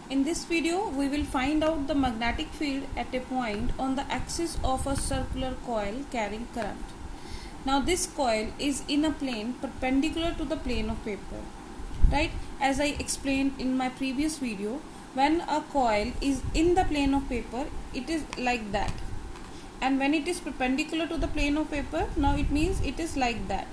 In this video, we will find out the magnetic field at a point on the axis of a circular coil carrying current. Now this coil is in a plane perpendicular to the plane of paper. Right? As I explained in my previous video, when a coil is in the plane of paper, it is like that. And when it is perpendicular to the plane of paper, now it means it is like that.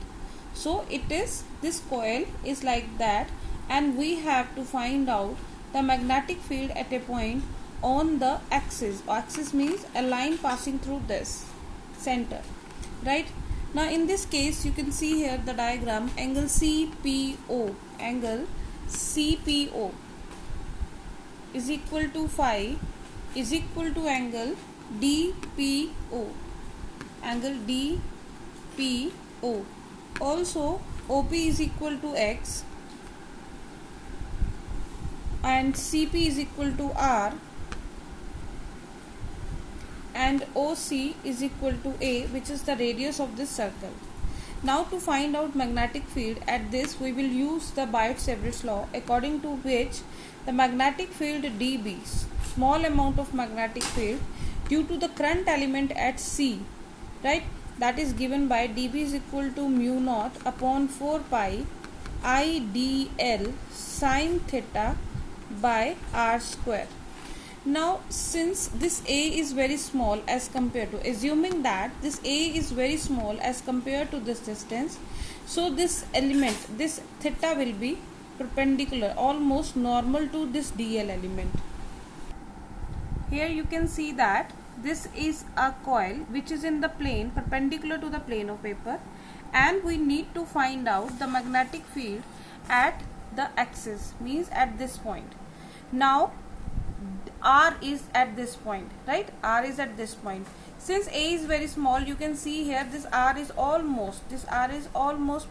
So this coil is like that, and we have to find out the magnetic field at a point on the axis. Axis means a line passing through this center, right? Now in this case, you can see here the diagram. Angle CPO is equal to phi is equal to angle DPO. Also OP is equal to X and CP is equal to R and OC is equal to A, which is the radius of this circle. Now to find out magnetic field at this, we will use the Biot-Savart's law, according to which the magnetic field dB, small amount of magnetic field due to the current element at C, right, that is given by dB is equal to mu naught upon 4 pi IDL sin theta by R square. Now since this A is very small as compared to, assuming that this A is very small as compared to this distance, so this element, this theta, will be perpendicular, almost normal to this DL element. Here you can see that this is a coil which is in the plane perpendicular to the plane of paper, and we need to find out the magnetic field at the axis, means at this point. Now R is at this point, right? R is at this point. Since A is very small, you can see here this R is almost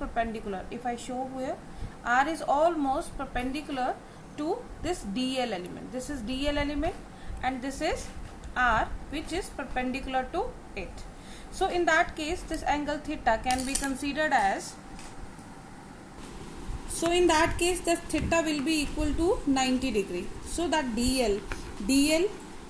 perpendicular. If I show here, R is almost perpendicular to this DL element. This is DL element and this is R, which is perpendicular to it. So in that case, this angle theta can be considered as, so in that case the theta will be equal to 90 degree. So that DL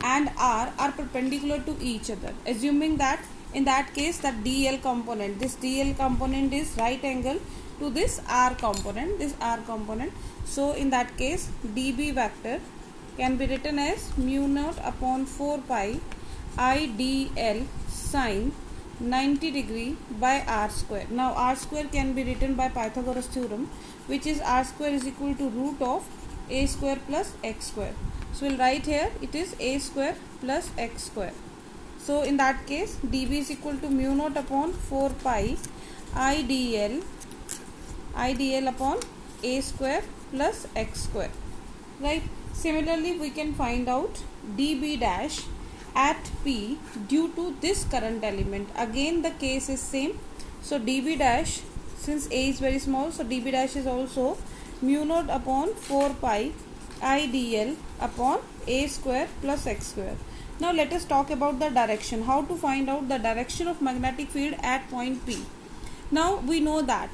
and R are perpendicular to each other. Assuming that in that case that DL component, this DL component is right angle to this R component, So in that case, dB vector can be written as mu naught upon 4 pi IDL sin 90 degree by R square. Now R square can be written by Pythagoras theorem, which is R square is equal to root of A square plus X square. So we'll write here it is A square plus X square. So in that case, dB is equal to mu naught upon 4 pi IDL upon A square plus X square, right? Similarly, we can find out dB dash at P due to this current element. Again the case is same. So dB dash, since A is very small, so dB dash is also mu naught upon 4 pi IDL upon A square plus X square. Now let us talk about the direction. How to find out the direction of magnetic field at point P. Now we know that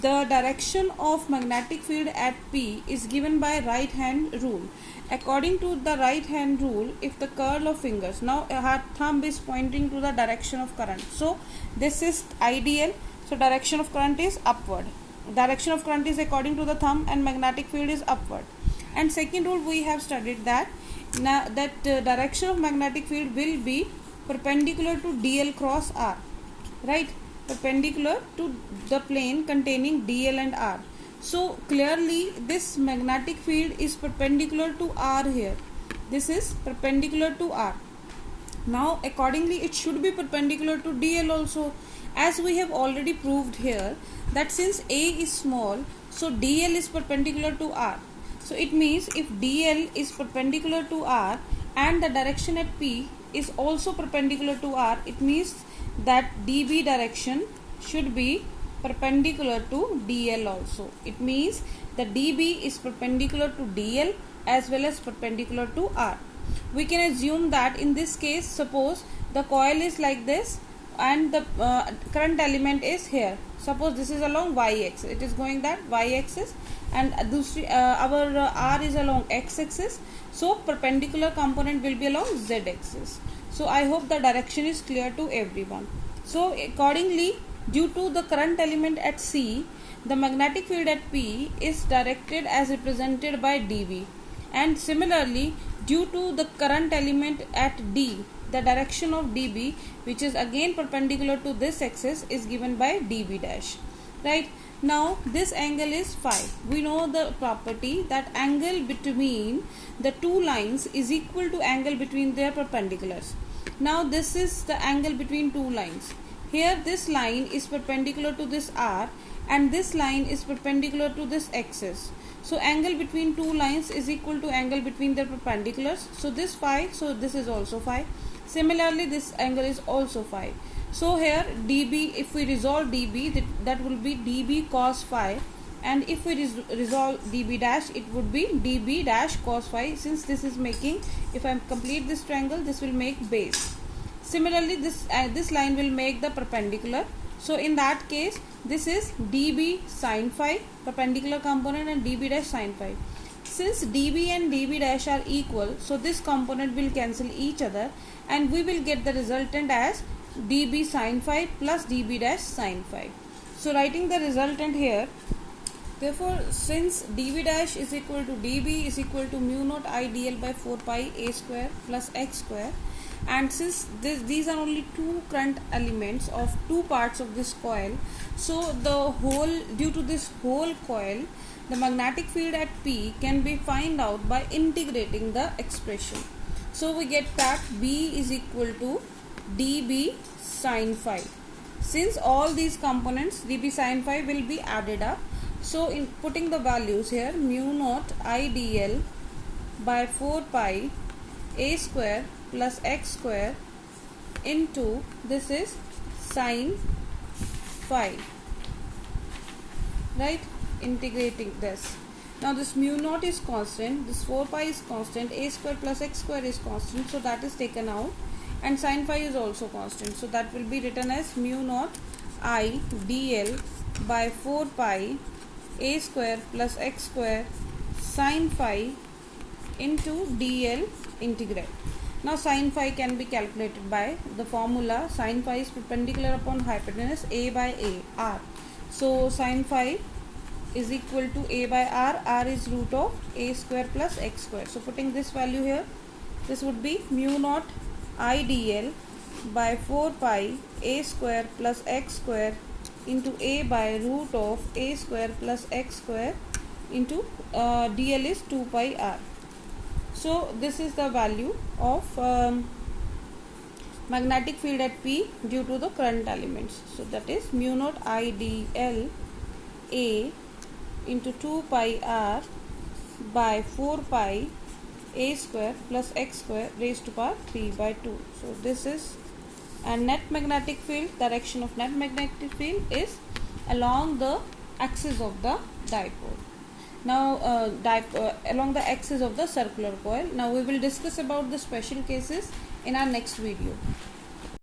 the direction of magnetic field at P is given by right hand rule. According to the right hand rule, if the curl of fingers, now our thumb is pointing to the direction of current, so this is ideal, so direction of current is upward. Direction of current is according to the thumb and magnetic field is upward. And second rule, we have studied that now that direction of magnetic field will be perpendicular to DL cross R, right? Perpendicular to the plane containing DL and R. So clearly this magnetic field is perpendicular to R here. This is perpendicular to R. Now accordingly it should be perpendicular to DL also, as we have already proved here that since A is small, so DL is perpendicular to R. So it means if DL is perpendicular to R and the direction at P is also perpendicular to R, it means that dB direction should be perpendicular to DL also. It means the dB is perpendicular to DL as well as perpendicular to R. We can assume that in this case, suppose the coil is like this and the current element is here. suppose this is along y axis, it is going that y axis, and our r is along x axis, so perpendicular component will be along z axis. So I hope the direction is clear to everyone. So accordingly, due to the current element at C, the magnetic field at P is directed as represented by dV, and similarly due to the current element at D, the direction of dB, which is again perpendicular to this axis, is given by dB dash. Right, now this angle is phi. We know the property that angle between the two lines is equal to angle between their perpendiculars. Now this is the angle between two lines. Here this line is perpendicular to this R, and this line is perpendicular to this axis. So angle between two lines is equal to angle between their perpendiculars. So this phi, so this is also phi. Similarly, this angle is also phi. So here dB, if we resolve dB, that will be dB cos phi, and if we resolve dB dash, it would be dB dash cos phi. Since this is making, if I complete this triangle, this will make base. Similarly, this line will make the perpendicular. So in that case, this is dB sin phi, perpendicular component, and dB dash sin phi. Since dB and dB dash are equal, so this component will cancel each other, and we will get the resultant as dB sin phi plus dB dash sin phi. So writing the resultant here, therefore since dB dash is equal to dB is equal to mu naught I dl by 4 pi a square plus x square, and since these are only two current elements of two parts of this coil, so due to this whole coil, the magnetic field at P can be found out by integrating the expression. So we get that B is equal to dB sin phi. Since all these components dB sin phi will be added up, so in putting the values here, mu naught I dl by 4 pi a square plus x square into this is sin phi, right, integrating this. Now this mu naught is constant, this 4 pi is constant, a square plus x square is constant, so that is taken out, and sin phi is also constant, so that will be written as mu naught I dl by 4 pi a square plus x square sin phi into dl integral. Now sin phi can be calculated by the formula sin phi is perpendicular upon hypotenuse a by a, r. So sin phi is equal to a by r, r is root of a square plus x square. So putting this value here, this would be mu naught I dl by 4 pi a square plus x square into a by root of a square plus x square into dl is 2 pi r. So this is the value of magnetic field at P due to the current elements. So that is mu naught I dl a into 2 pi r by 4 pi a square plus x square raised to power 3 by 2. So this is a net magnetic field. Direction of net magnetic field is along the axis of the dipole. Now along the axis of the circular coil. Now we will discuss about the special cases in our next video.